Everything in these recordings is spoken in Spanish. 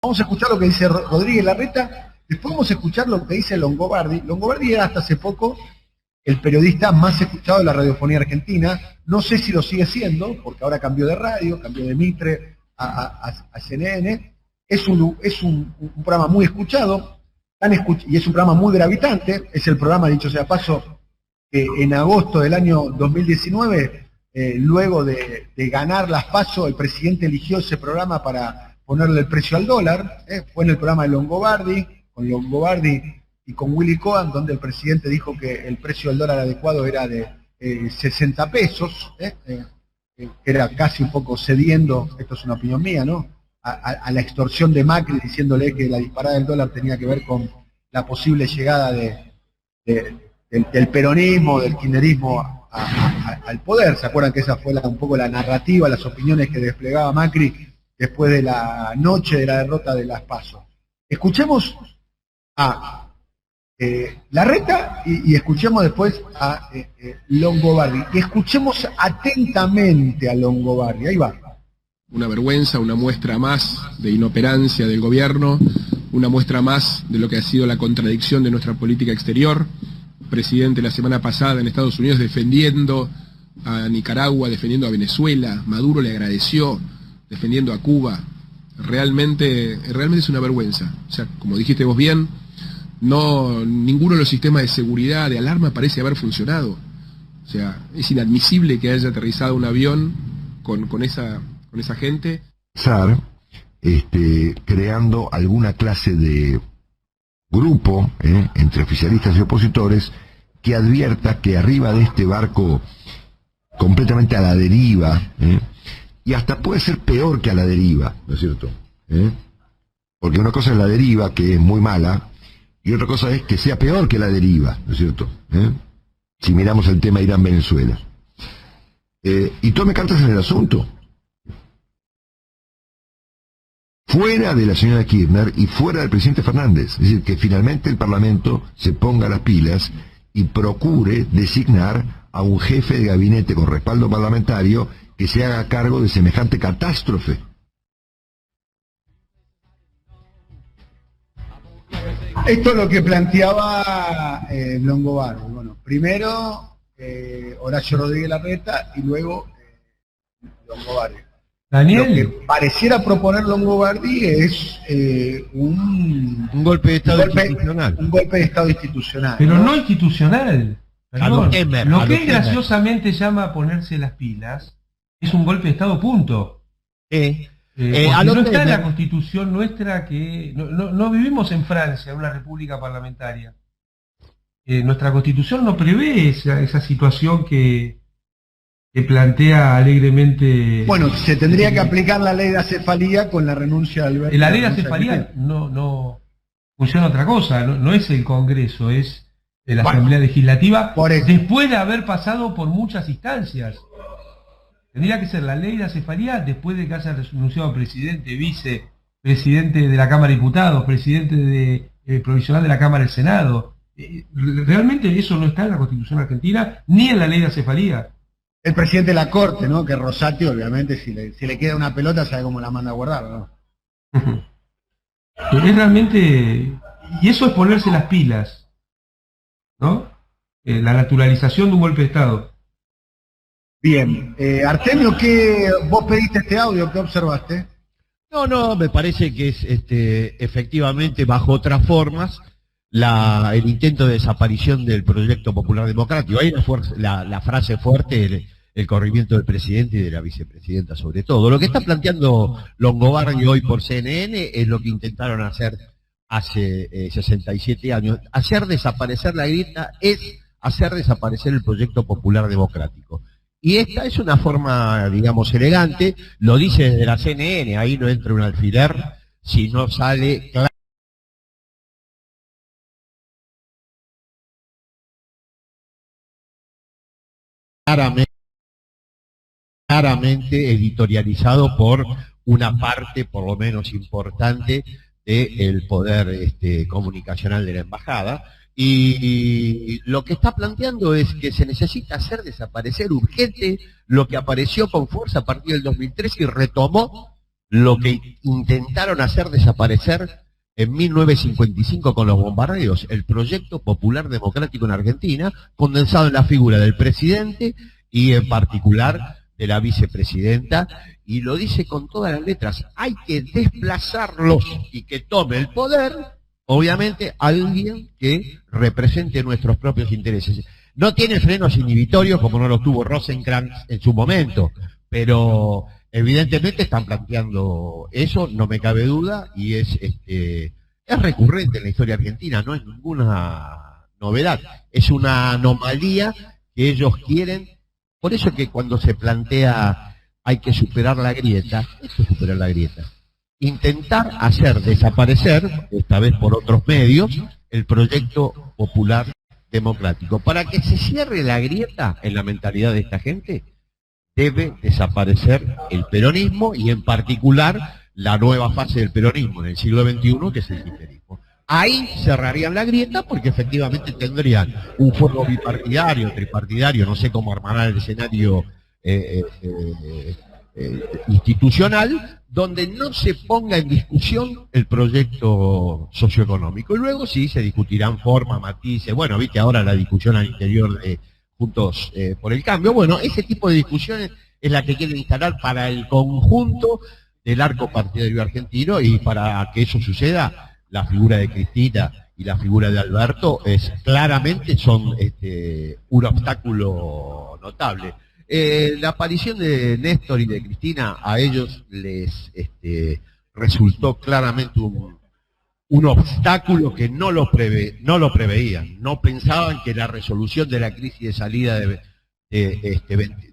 Vamos a escuchar lo que dice Rodríguez Larreta, después vamos a escuchar lo que dice Longobardi. Longobardi era hasta hace poco el periodista más escuchado de la radiofonía argentina. No sé si lo sigue siendo, porque ahora cambió de radio, cambió de Mitre a CNN. Es un programa muy escuchado, y es un programa muy gravitante. Es el programa, dicho sea paso, que en agosto del año 2019, luego de ganar las PASO, el presidente eligió ese programa para ponerle el precio al dólar. Fue en el programa de Longobardi, con Longobardi y con Willy Cohen, donde el presidente dijo que el precio del dólar adecuado era de 60 pesos, que era casi un poco cediendo, esto es una opinión mía, ¿no?, a la extorsión de Macri, diciéndole que la disparada del dólar tenía que ver con la posible llegada del peronismo, del kirchnerismo al poder. ¿Se acuerdan que esa fue un poco la narrativa, las opiniones que desplegaba Macri después de la noche de la derrota de las PASO? Escuchemos a Larreta y escuchemos después a Longobardi. Y escuchemos atentamente a Longobardi. Ahí va. Una vergüenza, una muestra más de inoperancia del gobierno, una muestra más de lo que ha sido la contradicción de nuestra política exterior. Presidente la semana pasada en Estados Unidos defendiendo a Nicaragua, defendiendo a Venezuela, Maduro le agradeció, defendiendo a Cuba. Realmente es una vergüenza. O sea, como dijiste vos bien, ninguno de los sistemas de seguridad, de alarma parece haber funcionado. O sea, es inadmisible que haya aterrizado un avión con esa gente. Creando alguna clase de grupo entre oficialistas y opositores que advierta que arriba de este barco completamente a la deriva, y hasta puede ser peor que a la deriva, ¿no es cierto? Porque una cosa es la deriva, que es muy mala, y otra cosa es que sea peor que la deriva, ¿no es cierto? Si miramos el tema Irán-Venezuela. Y tome cartas en el asunto. Fuera de la señora Kirchner y fuera del presidente Fernández. Es decir, que finalmente el Parlamento se ponga las pilas y procure designar a un jefe de gabinete con respaldo parlamentario que se haga cargo de semejante catástrofe. Esto es lo que planteaba Longobardi. Bueno, primero Horacio Rodríguez Larreta y luego Longobardi. Daniel. Lo que pareciera proponer Longobardi es un golpe de Estado institucional. Un golpe de Estado institucional. Pero no institucional. Lo que él graciosamente llama a ponerse las pilas es un golpe de Estado, punto. Porque no está en la Constitución nuestra, que no vivimos en Francia, en una república parlamentaria. Nuestra Constitución no prevé esa situación que plantea alegremente. Bueno, se tendría que aplicar la ley de acefalía con la renuncia de Alberto. La ley de acefalía no funciona otra cosa, no es el Congreso, es la Asamblea Legislativa, después de haber pasado por muchas instancias. Tendría que ser la ley de acefalía después de que haya renunciado presidente, vicepresidente de la Cámara de Diputados, presidente provisional de la Cámara del Senado. Realmente eso no está en la Constitución argentina, ni en la ley de acefalía. El presidente de la Corte, ¿no?, que Rosati, obviamente, si le queda una pelota, sabe cómo la manda a guardar, ¿no? Es realmente... Y eso es ponerse las pilas, ¿no? La naturalización de un golpe de Estado. Bien. Artemio, ¿vos pediste este audio? ¿Qué observaste? No, me parece que es efectivamente, bajo otras formas, el intento de desaparición del proyecto popular democrático. Ahí la frase fuerte, el corrimiento del presidente y de la vicepresidenta sobre todo. Lo que está planteando Longobardi hoy por CNN es lo que intentaron hacer hace 67 años. Hacer desaparecer la grieta es hacer desaparecer el proyecto popular democrático. Y esta es una forma, digamos, elegante, lo dice desde la CNN, ahí no entra un alfiler si no sale claramente editorializado por una parte, por lo menos importante, del poder comunicacional de la embajada. Y lo que está planteando es que se necesita hacer desaparecer urgente lo que apareció con fuerza a partir del 2003 y retomó lo que intentaron hacer desaparecer en 1955 con los bombardeos, el Proyecto Popular Democrático en Argentina, condensado en la figura del presidente y en particular de la vicepresidenta, y lo dice con todas las letras: hay que desplazarlos y que tome el poder, obviamente, alguien que represente nuestros propios intereses. No tiene frenos inhibitorios como no los tuvo Rosenkrantz en su momento, pero evidentemente están planteando eso, no me cabe duda, y es recurrente en la historia argentina, no es ninguna novedad, es una anomalía que ellos quieren. Por eso que cuando se plantea hay que superar la grieta, esto es superar la grieta. Intentar hacer desaparecer, esta vez por otros medios, el Proyecto Popular Democrático. Para que se cierre la grieta en la mentalidad de esta gente, debe desaparecer el peronismo y en particular la nueva fase del peronismo en el siglo XXI, que es el kirchnerismo. Ahí cerrarían la grieta porque efectivamente tendrían un fuego bipartidario, tripartidario, no sé cómo armarán el escenario institucional, donde no se ponga en discusión el proyecto socioeconómico. Y luego sí se discutirán formas, matices, bueno, viste ahora la discusión al interior de Juntos por el Cambio. Bueno, ese tipo de discusiones es la que quieren instalar para el conjunto del arco partidario argentino, y para que eso suceda, la figura de Cristina y la figura de Alberto claramente son un obstáculo notable. La aparición de Néstor y de Cristina a ellos les resultó claramente un obstáculo que no lo preveían, no pensaban que la resolución de la crisis de salida de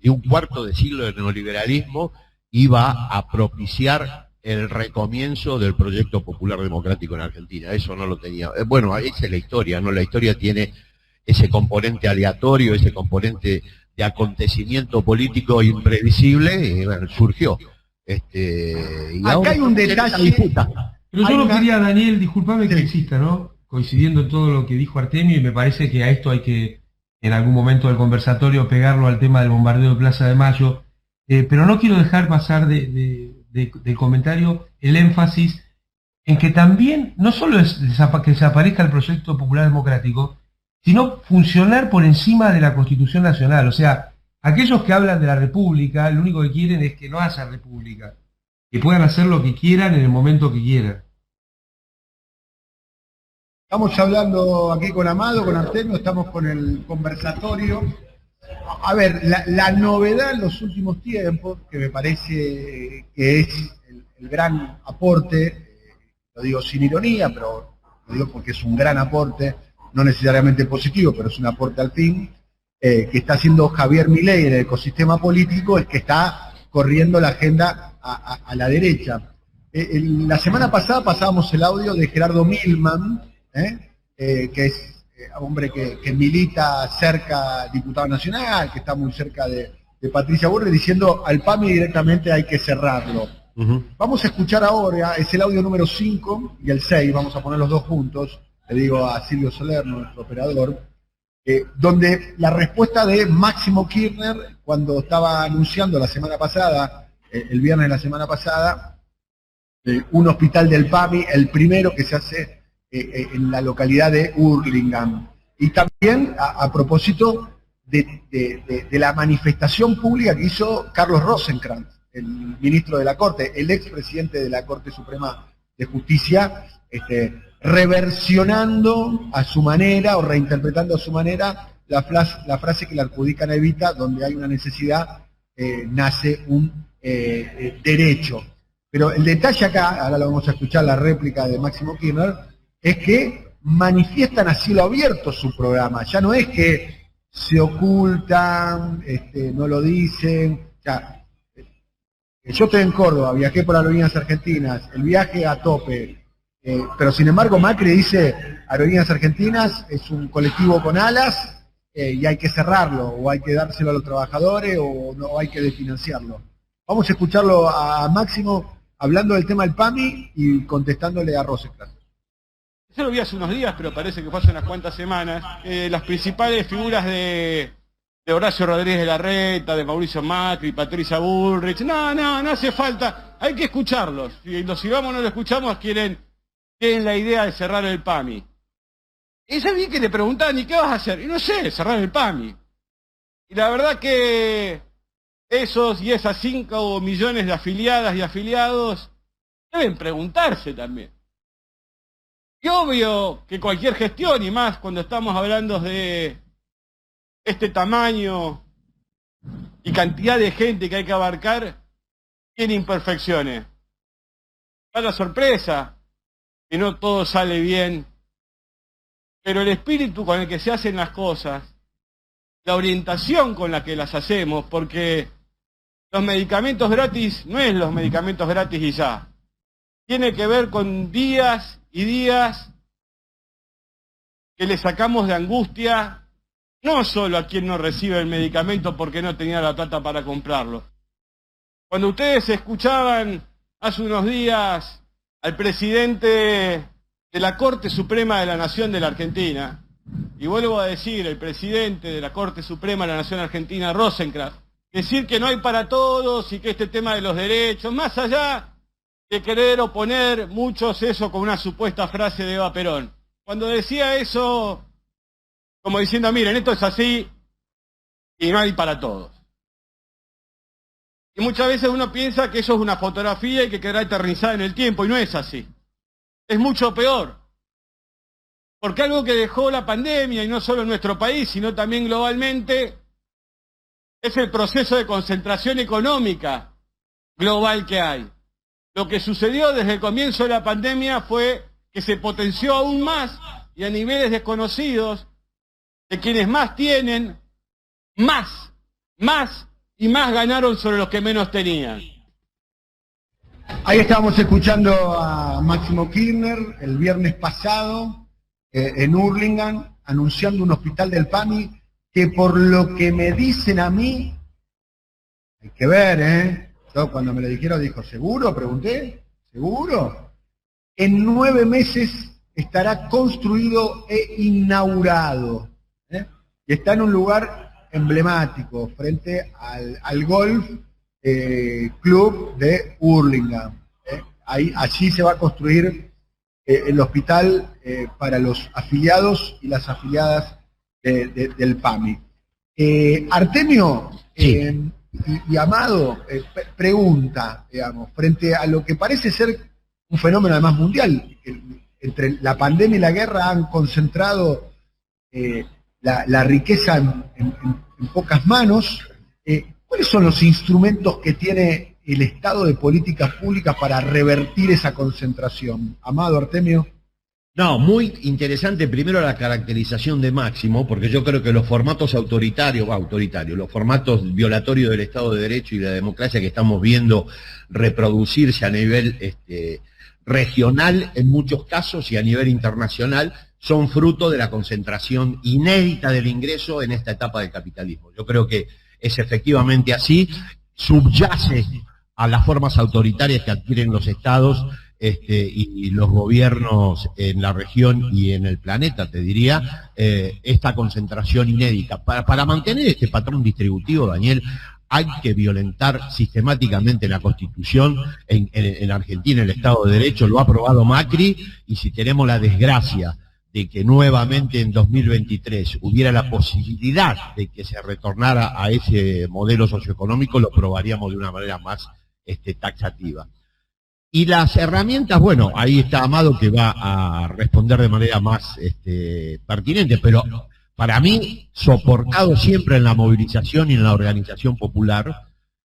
un cuarto de siglo de neoliberalismo iba a propiciar el recomienzo del Proyecto Popular Democrático en Argentina. Eso no lo tenía. Bueno, esa es la historia, ¿no? La historia tiene ese componente aleatorio, ese componente de acontecimiento político imprevisible, y bueno, surgió. Y acá hay un detalle. Disputa. Pero yo no quería, Daniel, discúlpame que insista, ¿no? Coincidiendo en todo lo que dijo Artemio, y me parece que a esto hay que, en algún momento del conversatorio, pegarlo al tema del bombardeo de Plaza de Mayo, pero no quiero dejar pasar del comentario el énfasis en que también no solo es que desaparezca el Proyecto Popular Democrático, sino funcionar por encima de la Constitución Nacional. O sea, aquellos que hablan de la República, lo único que quieren es que no haya República, que puedan hacer lo que quieran en el momento que quieran. Estamos hablando aquí con Amado, con Artemio, estamos con el conversatorio. A ver, la novedad en los últimos tiempos, que me parece que es el gran aporte, lo digo sin ironía, pero lo digo porque es un gran aporte, no necesariamente positivo, pero es un aporte al fin, que está haciendo Javier Milei en el ecosistema político, es que está corriendo la agenda a la derecha. La semana pasada pasábamos el audio de Gerardo Milman, que es hombre que milita cerca, diputado nacional, que está muy cerca de Patricia Bullrich, diciendo al PAMI directamente hay que cerrarlo. Vamos a escuchar ahora, es el audio número 5 y el 6, vamos a poner los dos juntos, le digo a Silvio Soler, nuestro operador, donde la respuesta de Máximo Kirchner, cuando estaba anunciando la semana pasada, el viernes de la semana pasada, un hospital del PAMI, el primero que se hace en la localidad de Hurlingham. Y también a propósito de la manifestación pública que hizo Carlos Rosenkrantz, el ministro de la Corte, el expresidente de la Corte Suprema de Justicia, reversionando a su manera o reinterpretando a su manera la frase que le adjudican a Evita: donde hay una necesidad, nace un derecho. Pero el detalle acá, ahora lo vamos a escuchar, la réplica de Máximo Kirchner, es que manifiestan a cielo abierto su programa. Ya no es que se ocultan, no lo dicen. Ya, yo estoy en Córdoba, viajé por Aerolíneas Argentinas, el viaje a tope. Pero sin embargo Macri dice: Aerolíneas Argentinas es un colectivo con alas y hay que cerrarlo, o hay que dárselo a los trabajadores, o no hay que desfinanciarlo. Vamos a escucharlo a Máximo hablando del tema del PAMI y contestándole a Rosenkrantz. Yo lo vi hace unos días, pero parece que fue hace unas cuantas semanas. Las principales figuras de de Horacio Rodríguez Larreta, de Mauricio Macri, Patricia Bullrich. No hace falta, hay que escucharlos. Si los sigamos o no lo escuchamos, tienen la idea de cerrar el PAMI. Y ya vi que le preguntaban, ¿y qué vas a hacer? Y no sé, cerrar el PAMI. Y la verdad que esos y esas 5 millones de afiliadas y afiliados deben preguntarse también. Y obvio que cualquier gestión, y más cuando estamos hablando de este tamaño y cantidad de gente que hay que abarcar, tiene imperfecciones. Para sorpresa, que no todo sale bien, pero el espíritu con el que se hacen las cosas, la orientación con la que las hacemos, porque los medicamentos gratis no es los medicamentos gratis y ya. Tiene que ver con días y días que le sacamos de angustia, no solo a quien no recibe el medicamento porque no tenía la plata para comprarlo. Cuando ustedes escuchaban hace unos días al presidente de la Corte Suprema de la Nación de la Argentina, y vuelvo a decir, el presidente de la Corte Suprema de la Nación Argentina, Rosenkrantz, decir que no hay para todos y que este tema de los derechos, más allá de querer oponer muchos eso con una supuesta frase de Eva Perón. Cuando decía eso, como diciendo, miren, esto es así y no hay para todos. Y muchas veces uno piensa que eso es una fotografía y que quedará eternizada en el tiempo, y no es así. Es mucho peor. Porque algo que dejó la pandemia, y no solo en nuestro país, sino también globalmente, es el proceso de concentración económica global que hay. Lo que sucedió desde el comienzo de la pandemia fue que se potenció aún más, y a niveles desconocidos, de quienes más tienen, más y más ganaron sobre los que menos tenían. Ahí estábamos escuchando a Máximo Kirchner el viernes pasado en Hurlingham, anunciando un hospital del PAMI que, por lo que me dicen a mí, hay que ver, Yo cuando me lo dijeron dijo, ¿seguro? Pregunté, ¿seguro? En 9 meses estará construido e inaugurado. Y está en un lugar emblemático, frente al Golf Club de Hurlingham. Allí se va a construir el hospital para los afiliados y las afiliadas del PAMI. Artemio Sí. y Amado pregunta, digamos, frente a lo que parece ser un fenómeno además mundial, entre la pandemia y la guerra han concentrado la riqueza en pocas manos. ¿Cuáles son los instrumentos que tiene el Estado de políticas públicas para revertir esa concentración? Amado, Artemio. No, muy interesante primero la caracterización de Máximo, porque yo creo que los formatos autoritarios, los formatos violatorios del Estado de Derecho y de la democracia que estamos viendo reproducirse a nivel regional en muchos casos y a nivel internacional, son fruto de la concentración inédita del ingreso en esta etapa del capitalismo. Yo creo que es efectivamente así, subyace a las formas autoritarias que adquieren los estados y los gobiernos en la región y en el planeta, te diría, esta concentración inédita. Para mantener este patrón distributivo, Daniel, hay que violentar sistemáticamente la Constitución. En Argentina el Estado de Derecho lo ha aprobado Macri, y si tenemos la desgracia de que nuevamente en 2023 hubiera la posibilidad de que se retornara a ese modelo socioeconómico, lo probaríamos de una manera más taxativa. Y las herramientas, bueno, ahí está Amado que va a responder de manera más pertinente, pero para mí, soportado siempre en la movilización y en la organización popular,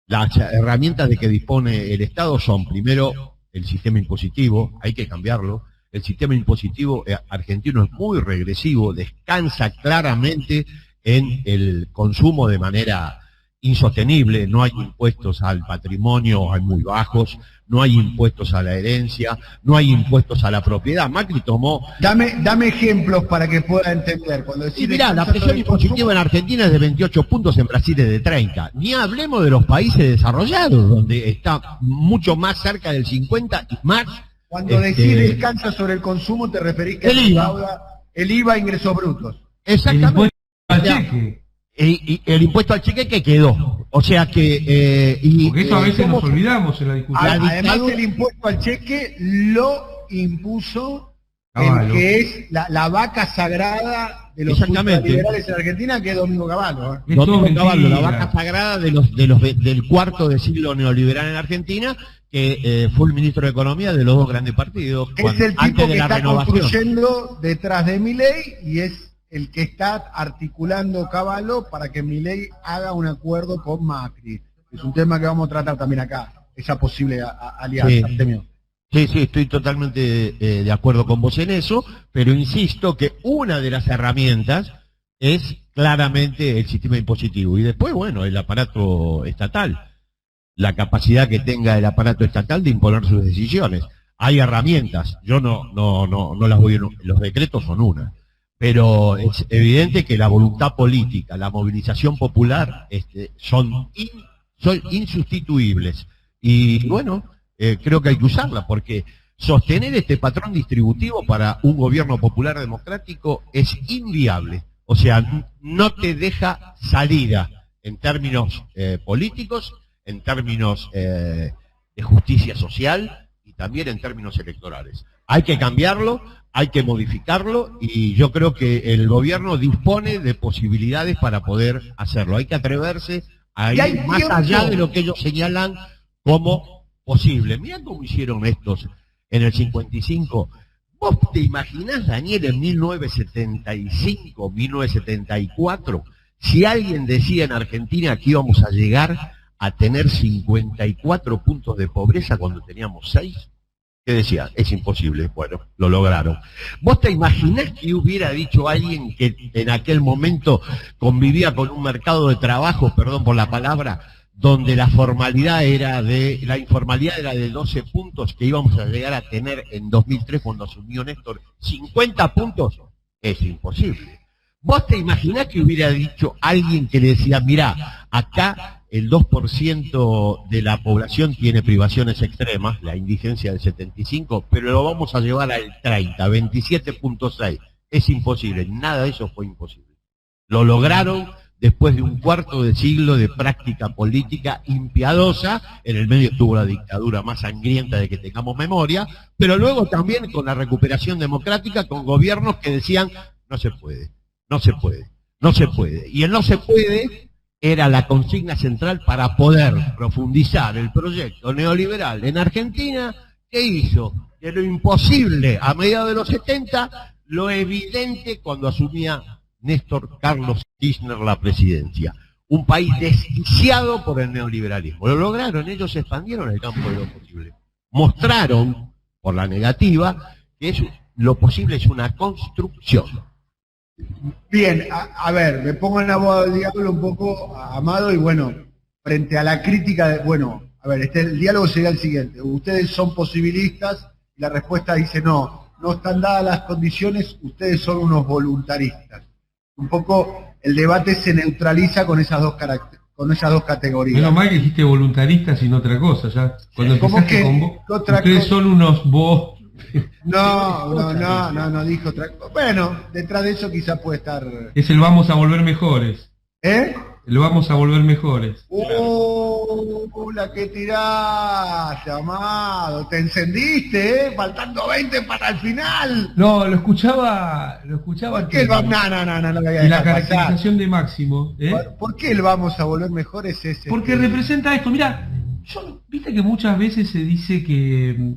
las herramientas de que dispone el Estado son, primero, el sistema impositivo, hay que cambiarlo. El sistema impositivo argentino es muy regresivo, descansa claramente en el consumo de manera insostenible. No hay impuestos al patrimonio, hay muy bajos, no hay impuestos a la herencia, no hay impuestos a la propiedad. Macri tomó... Dame ejemplos para que pueda entender. Cuando sí, mirá, la presión impositiva en Argentina es de 28 puntos, en Brasil es de 30. Ni hablemos de los países desarrollados, donde está mucho más cerca del 50 y más. Cuando decís descansa sobre el consumo, te referís que el IVA. El IVA, ingresos brutos. Exactamente. Y el impuesto al cheque que quedó. O sea que... porque eso a veces nos olvidamos en la discusión. Además, el impuesto al cheque lo impuso el que es la vaca sagrada de los liberales en Argentina, que es Domingo Cavallo. Domingo Cavallo, la vaca sagrada del cuarto de siglo neoliberal en Argentina, que fue el ministro de Economía de los dos grandes partidos. Es el tipo que está construyendo detrás de Milei y es el que está articulando Cavallo para que Milei haga un acuerdo con Macri. Es un tema que vamos a tratar también acá, esa posible alianza. Sí, estoy totalmente de acuerdo con vos en eso, pero insisto que una de las herramientas es claramente el sistema impositivo. Y después, bueno, el aparato estatal, la capacidad que tenga el aparato estatal de imponer sus decisiones. Hay herramientas, yo no las voy a... Los decretos son una. Pero es evidente que la voluntad política, la movilización popular, son insustituibles. Y bueno, creo que hay que usarla, porque sostener este patrón distributivo para un gobierno popular democrático es inviable. O sea, no te deja salida en términos políticos, en términos de justicia social y también en términos electorales. Hay que cambiarlo, hay que modificarlo, y yo creo que el gobierno dispone de posibilidades para poder hacerlo. Hay que atreverse a ir más allá de lo que ellos señalan como posible. Mirá cómo hicieron estos en el 55. ¿Vos te imaginás, Daniel, en 1975, 1974, si alguien decía en Argentina que íbamos a llegar a tener 54 puntos de pobreza cuando teníamos 6? ¿Qué decía? Es imposible. Bueno, lo lograron. ¿Vos te imaginás que hubiera dicho alguien que en aquel momento convivía con un mercado de trabajo, perdón por la palabra, donde la informalidad era de 12 puntos, que íbamos a llegar a tener en 2003 cuando asumió Néstor 50 puntos? Es imposible. ¿Vos te imaginás que hubiera dicho alguien que le decía, mirá, acá el 2% de la población tiene privaciones extremas, la indigencia del 75, pero lo vamos a llevar al 30, 27.6. Es imposible, nada de eso fue imposible. Lo lograron después de un cuarto de siglo de práctica política impiadosa. En el medio estuvo la dictadura más sangrienta de que tengamos memoria, pero luego también con la recuperación democrática, con gobiernos que decían, no se puede, no se puede, no se puede. Y el no se puede era la consigna central para poder profundizar el proyecto neoliberal en Argentina, que hizo de lo imposible a mediados de los 70, lo evidente cuando asumía Néstor Carlos Kirchner la presidencia. Un país desquiciado por el neoliberalismo. Lo lograron, ellos expandieron el campo de lo posible. Mostraron, por la negativa, que lo posible es una construcción. Bien, a ver, me pongo en la voz del diablo un poco, Amado, y bueno, frente a la crítica, a ver, el diálogo sería el siguiente: ustedes son posibilistas, y la respuesta dice no están dadas las condiciones, ustedes son unos voluntaristas. Un poco el debate se neutraliza con esas dos categorías. Menos mal que dijiste voluntaristas y no otra cosa, ya. Cuando empezaste con vos, ustedes son unos vos. No dijo otra cosa. Bueno, detrás de eso quizá puede estar... Es el vamos a volver mejores. ¿Eh? El vamos a volver mejores. La que tiraste, Amado. Te encendiste, Faltando 20 para el final. No, lo escuchaba. ¿Por qué no lo voy a y la caracterización de Máximo. ¿Por qué el vamos a volver mejores es ese? Porque representa esto. Mira, viste que muchas veces se dice que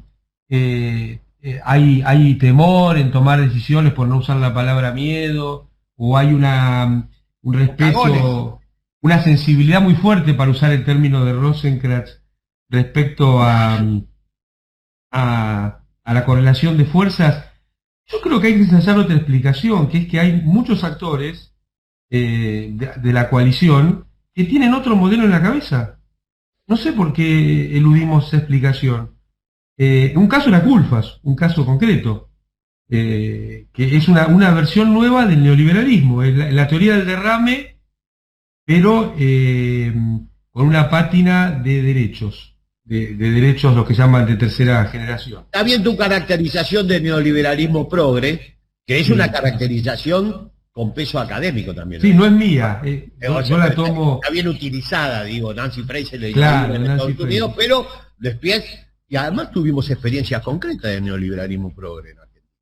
hay temor en tomar decisiones por no usar la palabra miedo, o hay un respeto, una sensibilidad muy fuerte, para usar el término de Rosenkrantz, respecto a la correlación de fuerzas. Yo creo que hay que ensayar otra explicación, que es que hay muchos actores de la coalición que tienen otro modelo en la cabeza. No sé por qué eludimos esa explicación. Un caso era Culfas, un caso concreto, que es una versión nueva del neoliberalismo, la teoría del derrame, pero con una pátina de derechos, de derechos los que llaman de tercera generación. Está bien tu caracterización de neoliberalismo progre, que es una caracterización con peso académico también. Sí, no es mía. Yo la tomo... Está bien utilizada, digo, Nancy Fraser le claro, en Estados Unidos, pero después, y además tuvimos experiencias concretas de neoliberalismo progre en Argentina.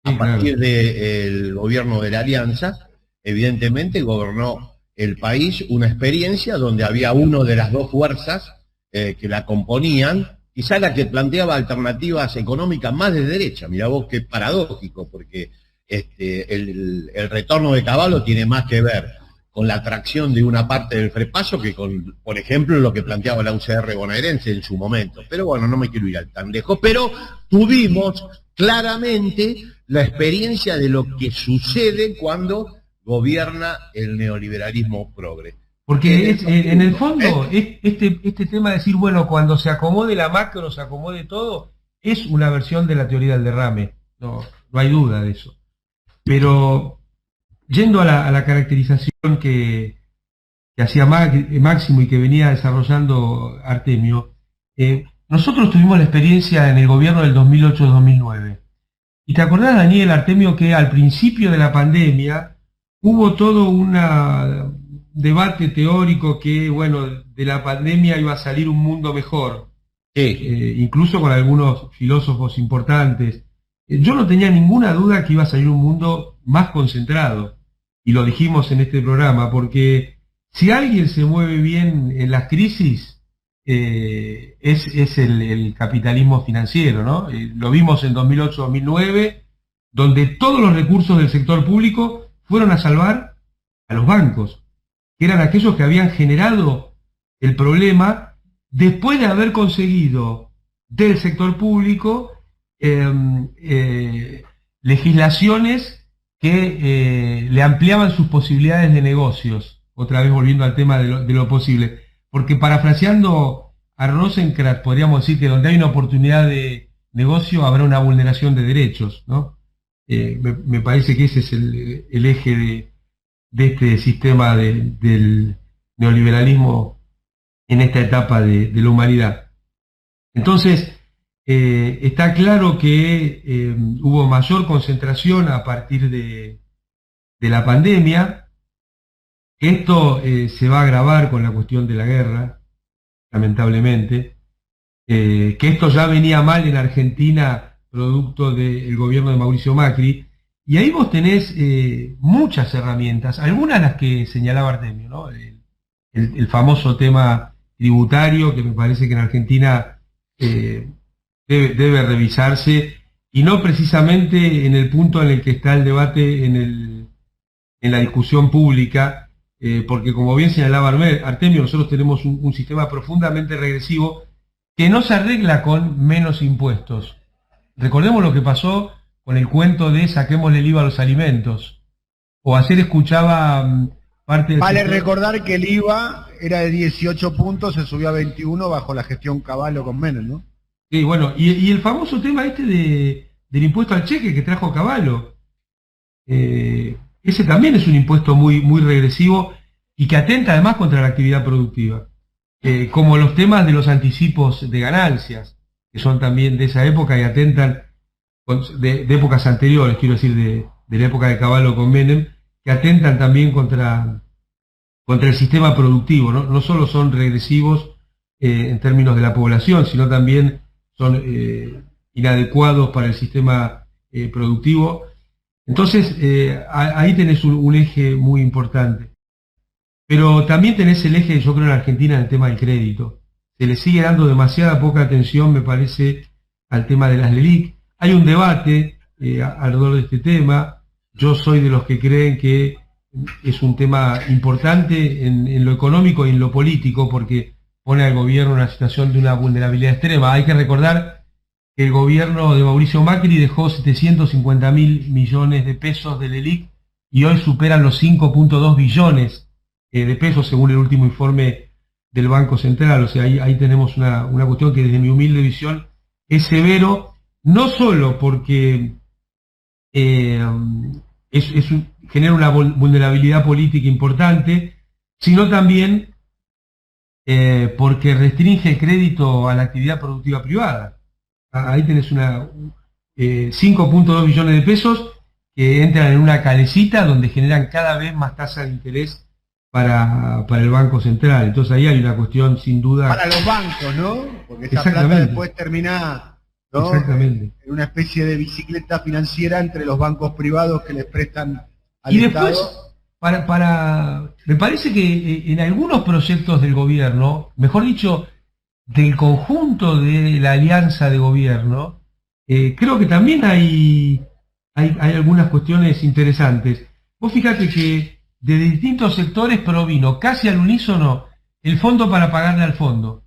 A partir del gobierno de la Alianza, evidentemente gobernó el país una experiencia donde había uno de las dos fuerzas que la componían, quizá la que planteaba alternativas económicas más de derecha. Mirá vos qué paradójico, porque el retorno de Cavallo tiene más que ver con la atracción de una parte del FREPASO que con, por ejemplo, lo que planteaba la UCR bonaerense en su momento. Pero bueno, no me quiero ir tan lejos, pero tuvimos claramente la experiencia de lo que sucede cuando gobierna el neoliberalismo progre. Porque en el fondo, este tema de decir, bueno, cuando se acomode la macro, se acomode todo, es una versión de la teoría del derrame, no hay duda de eso. Pero yendo a la caracterización que hacía Máximo y que venía desarrollando Artemio, nosotros tuvimos la experiencia en el gobierno del 2008-2009. Y te acordás, Daniel, Artemio, que al principio de la pandemia hubo todo un debate teórico que, bueno, de la pandemia iba a salir un mundo mejor. Sí. Incluso con algunos filósofos importantes. Yo no tenía ninguna duda que iba a salir un mundo más concentrado, y lo dijimos en este programa, porque si alguien se mueve bien en las crisis, es el capitalismo financiero, ¿no? Lo vimos en 2008-2009, donde todos los recursos del sector público fueron a salvar a los bancos, que eran aquellos que habían generado el problema después de haber conseguido del sector público legislaciones que le ampliaban sus posibilidades de negocios, otra vez volviendo al tema de lo posible, porque parafraseando a Rosenkranz podríamos decir que donde hay una oportunidad de negocio habrá una vulneración de derechos, ¿no? Me parece que ese es el eje de este sistema del neoliberalismo en esta etapa de la humanidad. Entonces, está claro que hubo mayor concentración a partir de la pandemia. Esto se va a agravar con la cuestión de la guerra, lamentablemente. Que esto ya venía mal en Argentina, producto del gobierno de Mauricio Macri. Y ahí vos tenés muchas herramientas, algunas las que señalaba Artemio, ¿no? El famoso tema tributario, que me parece que en Argentina debe revisarse, y no precisamente en el punto en el que está el debate en la discusión pública, porque como bien señalaba Artemio, nosotros tenemos un sistema profundamente regresivo que no se arregla con menos impuestos. Recordemos lo que pasó con el cuento de saquémosle el IVA a los alimentos. O ayer escuchaba parte del Vale recordar que el IVA era de 18 puntos, se subió a 21 bajo la gestión Cavallo con Menem, ¿no? Sí, bueno, y el famoso tema del impuesto al cheque que trajo Cavallo. Ese también es un impuesto muy, muy regresivo y que atenta además contra la actividad productiva. Como los temas de los anticipos de ganancias, que son también de esa época y atentan, de épocas anteriores, quiero decir, de la época de Cavallo con Menem, que atentan también contra el sistema productivo, ¿no? No solo son regresivos en términos de la población, sino también son inadecuados para el sistema productivo. Entonces, ahí tenés un eje muy importante. Pero también tenés el eje, yo creo, en Argentina, en el tema del crédito. Se le sigue dando demasiada poca atención, me parece, al tema de las LELIQ. Hay un debate alrededor de este tema. Yo soy de los que creen que es un tema importante en lo económico y en lo político, porque pone al gobierno en una situación de una vulnerabilidad extrema. Hay que recordar que el gobierno de Mauricio Macri dejó 750.000 millones de pesos de LELIQ y hoy superan los 5.2 billones de pesos según el último informe del Banco Central. O sea, ahí tenemos una cuestión que desde mi humilde visión es severo, no solo porque genera una vulnerabilidad política importante, sino también porque restringe el crédito a la actividad productiva privada. Ahí tenés 5.2 billones de pesos que entran en una calecita donde generan cada vez más tasas de interés para el Banco Central. Entonces ahí hay una cuestión sin duda... Para los bancos, ¿no? Porque esa plata después termina, ¿no?, en una especie de bicicleta financiera entre los bancos privados que les prestan al Estado. Y después, me parece que en algunos proyectos del gobierno, mejor dicho, del conjunto de la alianza de gobierno, creo que también hay algunas cuestiones interesantes. Vos fíjate que de distintos sectores provino casi al unísono el fondo para pagarle al fondo.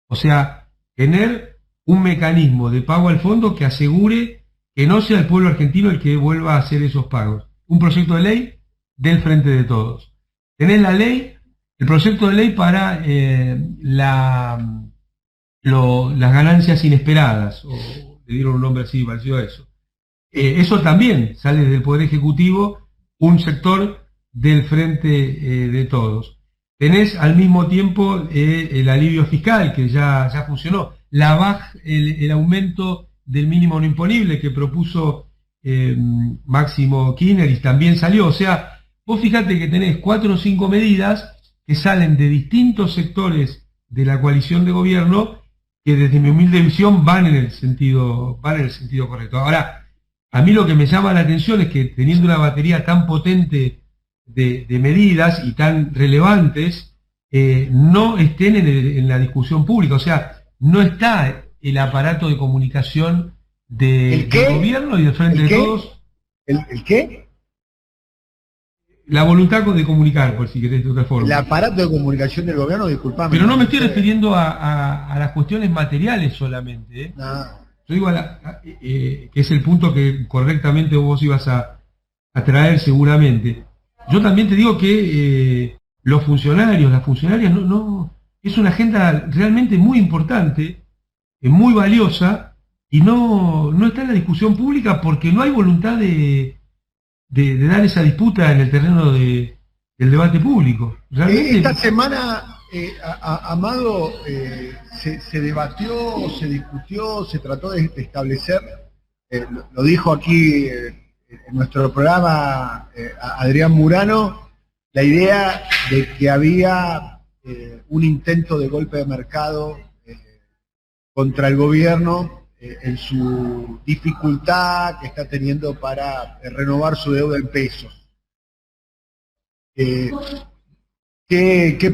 O sea, tener un mecanismo de pago al fondo que asegure que no sea el pueblo argentino el que vuelva a hacer esos pagos. Un proyecto de ley del Frente de Todos. Tenés la ley, el proyecto de ley para las ganancias inesperadas, o le dieron un nombre así parecido a eso. Eso también sale del Poder Ejecutivo, un sector del Frente de Todos. Tenés al mismo tiempo el alivio fiscal, que ya funcionó, el aumento del mínimo no imponible que propuso Máximo Kirchner y también salió. O sea, vos fíjate que tenés 4 o 5 medidas que salen de distintos sectores de la coalición de gobierno que desde mi humilde visión van en el sentido correcto. Ahora, a mí lo que me llama la atención es que teniendo una batería tan potente de medidas y tan relevantes, no estén en la discusión pública. O sea, no está el aparato de comunicación del gobierno y del Frente de Todos. ¿El qué? La voluntad de comunicar, por si querés de otra forma. El aparato de comunicación del gobierno, disculpame. Pero no me estoy refiriendo a las cuestiones materiales solamente, ¿eh? No. Yo digo que es el punto que correctamente vos ibas a traer seguramente. Yo también te digo que los funcionarios, las funcionarias, es una agenda realmente muy importante, muy valiosa, y no está en la discusión pública porque no hay voluntad de dar esa disputa en el terreno del debate público. Realmente... Esta semana, Amado, se debatió, se discutió, se trató de establecer, lo dijo aquí en nuestro programa Adrián Murano, la idea de que había un intento de golpe de mercado contra el gobierno en su dificultad que está teniendo para renovar su deuda en pesos. ¿Qué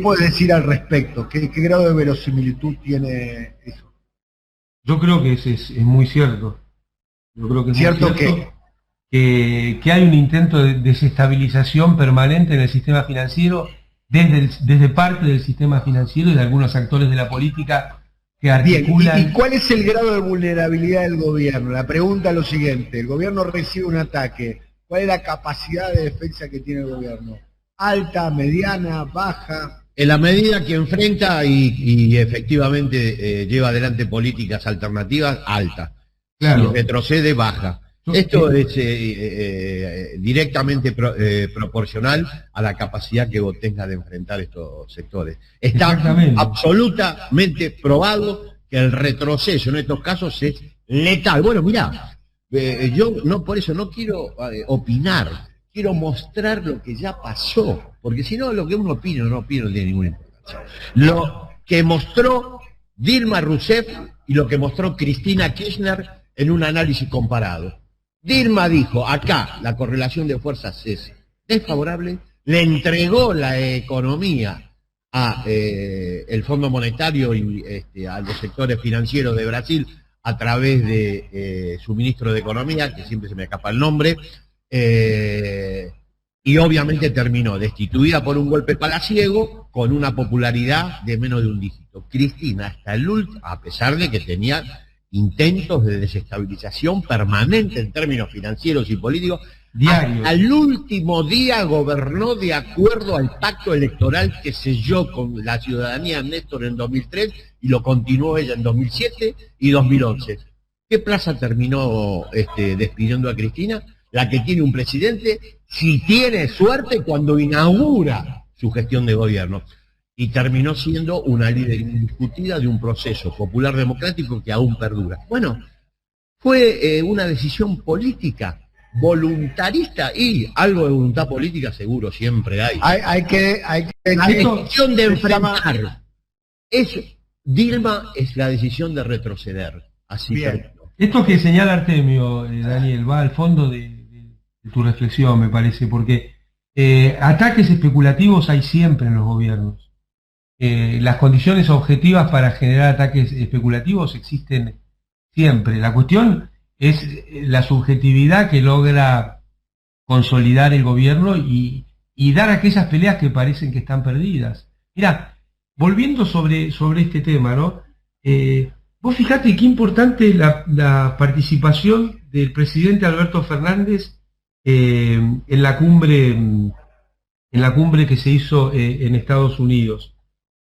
puedes decir al respecto? ¿Qué grado de verosimilitud tiene eso? Yo creo que es muy cierto. Yo creo que es ¿Cierto muy cierto que hay un intento de desestabilización permanente en el sistema financiero desde parte del sistema financiero y de algunos actores de la política que articulan... Bien, ¿y cuál es el grado de vulnerabilidad del gobierno? La pregunta es lo siguiente: el gobierno recibe un ataque, ¿cuál es la capacidad de defensa que tiene el gobierno? ¿Alta, mediana, baja? En la medida que enfrenta y efectivamente lleva adelante políticas alternativas, alta. Claro. Si retrocede, baja. Esto es directamente proporcional a la capacidad que vos tengas de enfrentar estos sectores. Está absolutamente probado que el retroceso en estos casos es letal. Bueno, mirá, yo por eso no quiero opinar, quiero mostrar lo que ya pasó, porque si no, lo que uno opina o no opina no tiene ninguna importancia. Lo que mostró Dilma Rousseff y lo que mostró Cristina Kirchner en un análisis comparado. Dilma dijo, acá la correlación de fuerzas es desfavorable, le entregó la economía a el Fondo Monetario y a los sectores financieros de Brasil a través de su ministro de Economía, que siempre se me escapa el nombre, y obviamente terminó destituida por un golpe palaciego con una popularidad de menos de un dígito. Cristina, hasta el último, a pesar de que tenía intentos de desestabilización permanente en términos financieros y políticos, al último día gobernó de acuerdo al pacto electoral que selló con la ciudadanía Néstor en 2003 y lo continuó ella en 2007 y 2011. ¿Qué plaza terminó despidiendo a Cristina? La que tiene un presidente, si tiene suerte, cuando inaugura su gestión de gobierno. Y terminó siendo una líder indiscutida de un proceso popular democrático que aún perdura. Bueno, fue una decisión política voluntarista, y algo de voluntad política seguro siempre hay. La decisión de enfrentar. Dilma es la decisión de retroceder. Así. Bien. Esto que señala Artemio, Daniel, va al fondo de tu reflexión, me parece, porque ataques especulativos hay siempre en los gobiernos. Las condiciones objetivas para generar ataques especulativos existen siempre. La cuestión es la subjetividad que logra consolidar el gobierno y dar aquellas peleas que parecen que están perdidas. Mirá, volviendo sobre este tema, ¿no? Vos fijate qué importante es la participación del presidente Alberto Fernández en la cumbre que se hizo en Estados Unidos,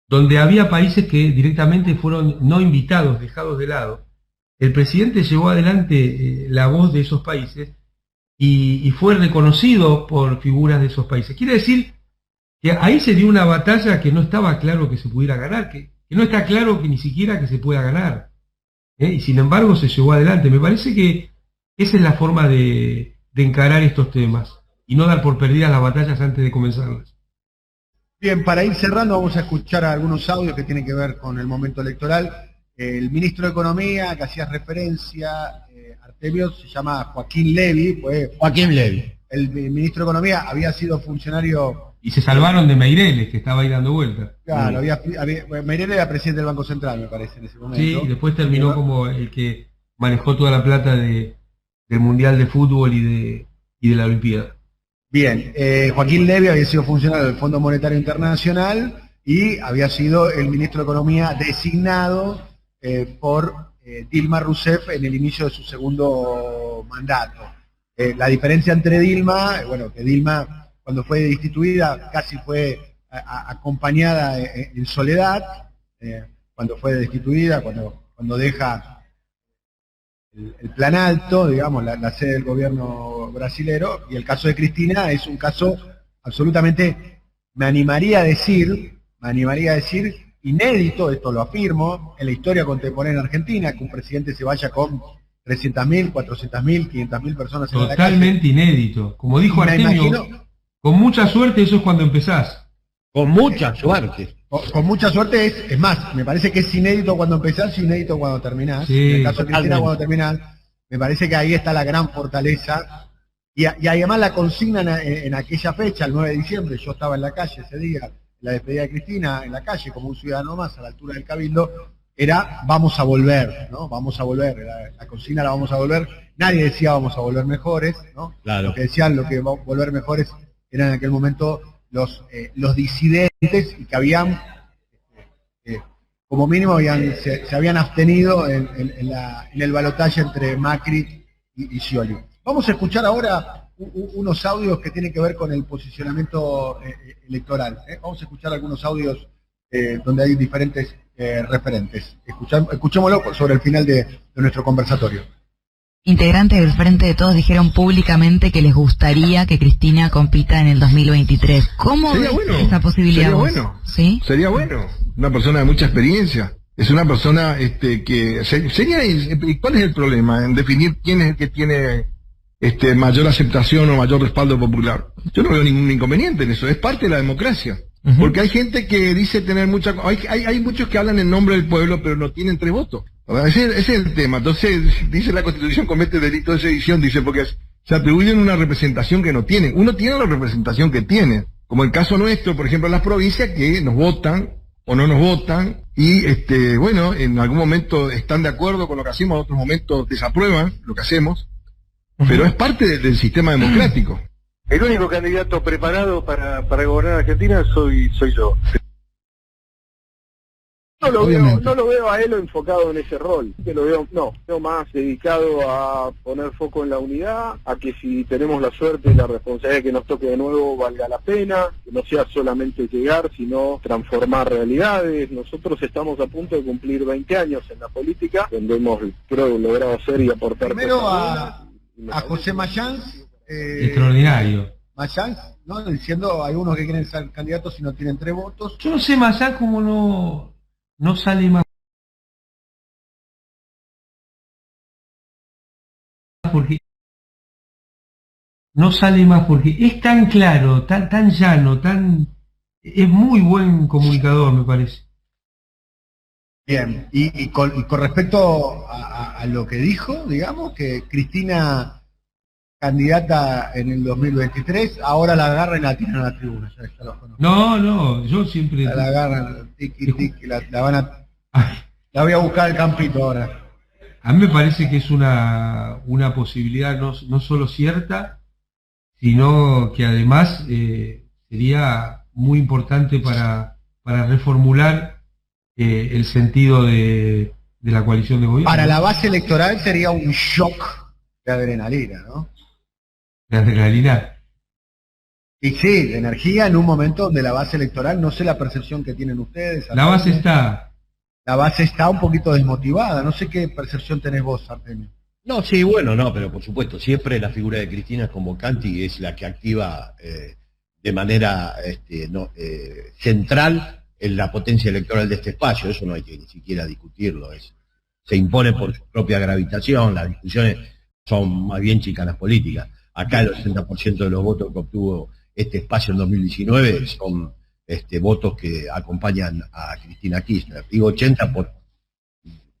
donde había países que directamente fueron no invitados, dejados de lado. El presidente llevó adelante la voz de esos países y fue reconocido por figuras de esos países. Quiere decir que ahí se dio una batalla que no estaba claro que se pudiera ganar, que no está claro que ni siquiera que se pueda ganar. Y sin embargo se llevó adelante. Me parece que esa es la forma de encarar estos temas y no dar por perdidas las batallas antes de comenzarlas. Bien, para ir cerrando vamos a escuchar algunos audios que tienen que ver con el momento electoral. El ministro de Economía, que hacías referencia, Artemio, se llama Joaquín Levy. Joaquín Levy. El ministro de Economía había sido funcionario... Y se salvaron de Meireles, que estaba ahí dando vueltas. Claro, Meireles era presidente del Banco Central, me parece, en ese momento. Sí, y después terminó como el que manejó toda la plata del Mundial de Fútbol y de la Olimpiada. Bien, Joaquín Levy había sido funcionario del Fondo Monetario Internacional y había sido el ministro de Economía designado por Dilma Rousseff en el inicio de su segundo mandato. La diferencia entre Dilma, que Dilma cuando fue destituida casi fue acompañada en soledad, cuando fue destituida, cuando deja el plan alto, digamos, la sede del gobierno brasilero, y el caso de Cristina es un caso absolutamente, me animaría a decir, inédito, esto lo afirmo, en la historia contemporánea argentina, que un presidente se vaya con 300.000, 400.000, 500.000 personas en la calle. Totalmente inédito. Como dijo Artemio, con mucha suerte eso es cuando empezás. Con mucha suerte. Con mucha suerte es más, me parece que es inédito cuando empezás y inédito cuando terminás. Sí, en el caso de Cristina, cuando terminás, me parece que ahí está la gran fortaleza. Y además la consigna en aquella fecha, el 9 de diciembre, yo estaba en la calle ese día, la despedida de Cristina en la calle como un ciudadano más a la altura del Cabildo, era vamos a volver, ¿no? Vamos a volver, la consigna era vamos a volver. Nadie decía vamos a volver mejores, ¿no? Claro. Lo que decían lo que va a volver mejores eran en aquel momento los disidentes y que habían, como mínimo, se habían abstenido en el balotaje entre Macri y Scioli. Vamos a escuchar ahora unos audios que tienen que ver con el posicionamiento electoral. Vamos a escuchar algunos audios donde hay diferentes referentes. Escuchémoslo sobre el final de nuestro conversatorio. Integrantes del Frente de Todos dijeron públicamente que les gustaría que Cristina compita en el 2023. ¿Cómo ves esa posibilidad? Sería bueno. ¿Sí? Sería bueno. Una persona de mucha experiencia. Es una persona que sería. ¿Cuál es el problema en definir quién es el que tiene mayor aceptación o mayor respaldo popular? Yo no veo ningún inconveniente en eso. Es parte de la democracia. Porque hay gente que dice tener mucha... Hay muchos que hablan en nombre del pueblo, pero no tienen 3 votos. Ese es el tema. Entonces, dice la Constitución, comete delito de sedición, dice, porque se atribuyen una representación que no tienen. Uno tiene la representación que tiene. Como el caso nuestro, por ejemplo, en las provincias que nos votan o no nos votan, y en algún momento están de acuerdo con lo que hacemos, en otros momentos desaprueban lo que hacemos, pero es parte del sistema democrático. El único candidato preparado para gobernar Argentina soy yo. No lo veo a él enfocado en ese rol. Lo veo más dedicado a poner foco en la unidad, a que si tenemos la suerte y la responsabilidad que nos toque de nuevo valga la pena, que no sea solamente llegar, sino transformar realidades. Nosotros estamos a punto de cumplir 20 años en la política, donde hemos, creo, logrado hacer y aportar. Primero a José Mayans. Extraordinario. Mayans, ¿no? Diciendo algunos que quieren ser candidatos y no tienen 3 votos. Yo no sé Mayans cómo no sale más, porque no sale más porque es tan claro, tan llano, es muy buen comunicador, me parece. Bien, y con respecto a lo que dijo, digamos, que Cristina candidata en el 2023, ahora la agarran y la tiran a la tribuna, ya los conozco. No, yo siempre... La agarran, tiki, la voy a buscar al campito ahora. A mí me parece que es una posibilidad no solo cierta, sino que además sería muy importante para reformular el sentido de la coalición de gobierno. Para la base electoral sería un shock de adrenalina, ¿no? De adrenalina. Y sí, de energía en un momento donde la base electoral, no sé la percepción que tienen ustedes. La base está un poquito desmotivada, no sé qué percepción tenés vos, Artemio. No, sí, bueno, no, pero por supuesto, siempre la figura de Cristina es convocante y es la que activa de manera central en la potencia electoral de este espacio, eso no hay que ni siquiera discutirlo, se impone por su propia gravitación, las discusiones son más bien chicanas políticas. Acá el 80% de los votos que obtuvo este espacio en 2019 son votos que acompañan a Cristina Kirchner. Digo 80 por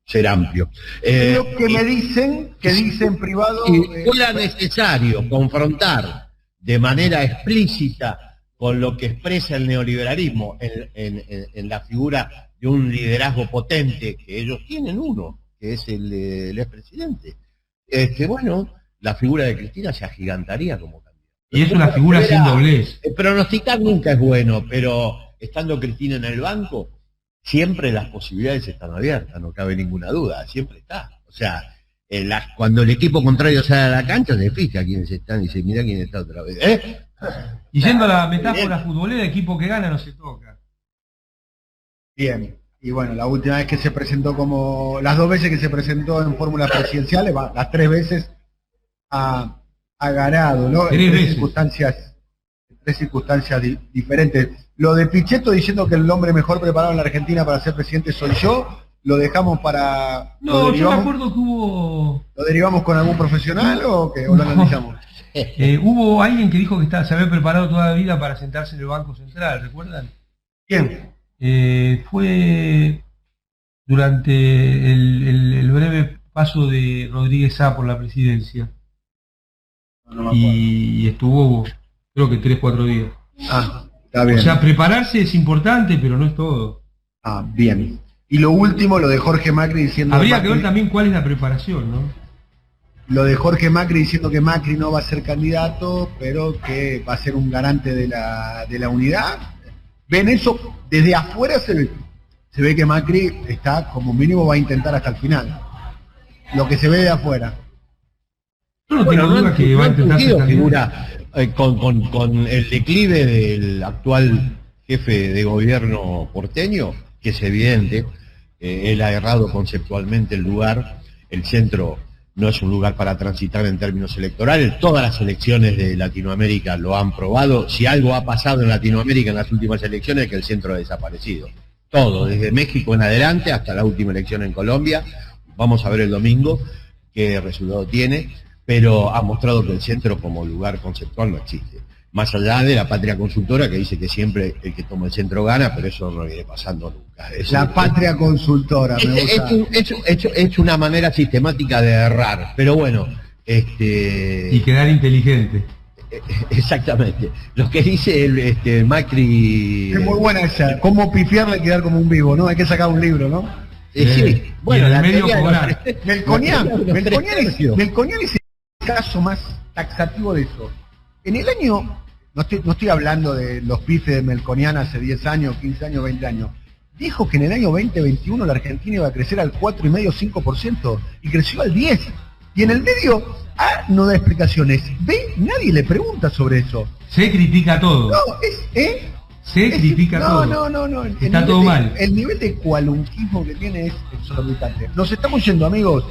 ser amplio. Lo que me dicen, que dicen privado... Si fuera necesario confrontar de manera explícita con lo que expresa el neoliberalismo en la figura de un liderazgo potente, que ellos tienen uno, que es el expresidente. Bueno, la figura de Cristina se agigantaría como candidato. Y es una figura sin doblez. Pronosticar nunca es bueno, pero estando Cristina en el banco, siempre las posibilidades están abiertas, no cabe ninguna duda, siempre está. O sea, cuando el equipo contrario sale a la cancha, se fija quiénes están y se mira quién está otra vez. Y yendo a la metáfora futbolera, equipo que gana no se toca. Bien, y bueno, la última vez que se presentó las 2 veces que se presentó en fórmulas presidenciales, las 3 veces ha ganado, ¿no? En 3 circunstancias diferentes. Lo de Pichetto diciendo que el hombre mejor preparado en la Argentina para ser presidente soy yo, lo dejamos para... No, yo me acuerdo que hubo... ¿Lo derivamos con algún profesional o qué? ¿O lo analizamos? Hubo alguien que dijo que se había preparado toda la vida para sentarse en el Banco Central, ¿recuerdan? ¿Quién? Fue durante el breve paso de Rodríguez A por la presidencia. Y estuvo, creo que 3-4 días. Está bien. O sea, prepararse es importante, pero no es todo. Bien. Y lo último, lo de Jorge Macri diciendo... Habría que ver también cuál es la preparación, ¿no? Lo de Jorge Macri diciendo que Macri no va a ser candidato, pero que va a ser un garante de la unidad. ¿Ven eso? Desde afuera se ve que Macri está, como mínimo, va a intentar hasta el final. Lo que se ve de afuera. Yo no tengo duda que va a intentar ser figura con el declive del actual jefe de gobierno porteño, que es evidente, él ha errado conceptualmente el lugar, el centro no es un lugar para transitar en términos electorales, todas las elecciones de Latinoamérica lo han probado, si algo ha pasado en Latinoamérica en las últimas elecciones es que el centro ha desaparecido, todo, desde México en adelante hasta la última elección en Colombia, vamos a ver el domingo qué resultado tiene, pero ha mostrado que el centro como lugar conceptual no existe. Más allá de la patria consultora que dice que siempre el que toma el centro gana, pero eso no viene pasando nunca. Patria consultora, me gusta. Es una manera sistemática de errar, pero bueno. Y quedar inteligente. Exactamente. Lo que dice Macri... Es muy buena esa, cómo pifiarle y quedar como un vivo, ¿no? Hay que sacar un libro, ¿no? Sí, bueno, la teoría de Melconian es el caso más taxativo de eso. En el año, no estoy hablando de los pifes de Melconian hace 10 años, 15 años, 20 años, dijo que en el año 2021 la Argentina iba a crecer al 4,5-5% y creció al 10%. Y en el medio, A no da explicaciones, B nadie le pregunta sobre eso. Se critica todo. No, Se critica todo. No. Está todo mal. El nivel de cualunquismo que tiene es exorbitante. Nos estamos yendo, amigos.